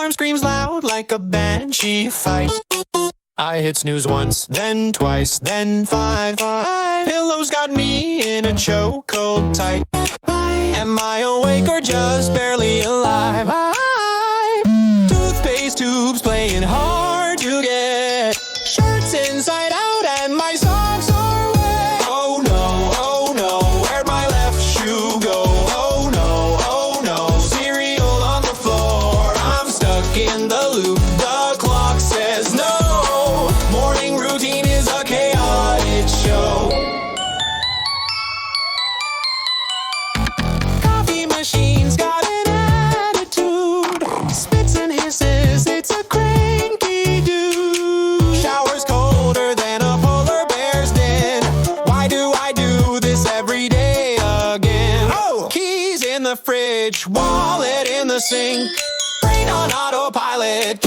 Alarm screams loud like a banshee fight. I hit snooze once, then twice, then five. Pillows got me in a chokehold tight. Am I awake or just barely alive? Toothpaste tubes playing hard to get. Shirts inside out and my socks are wet. Oh no, where'd my left shoe go? Oh no, cereal on the floor. I'm stuck in the loop, the clock says no. Morning routine is a chaotic show. Coffee machine's got an attitude. Spits and hisses, it's a cranky dude. Shower's colder than a polar bear's den. Why do I do this every day again? Oh! Keys in the fridge, wallet in the sink. Brain on autopilot,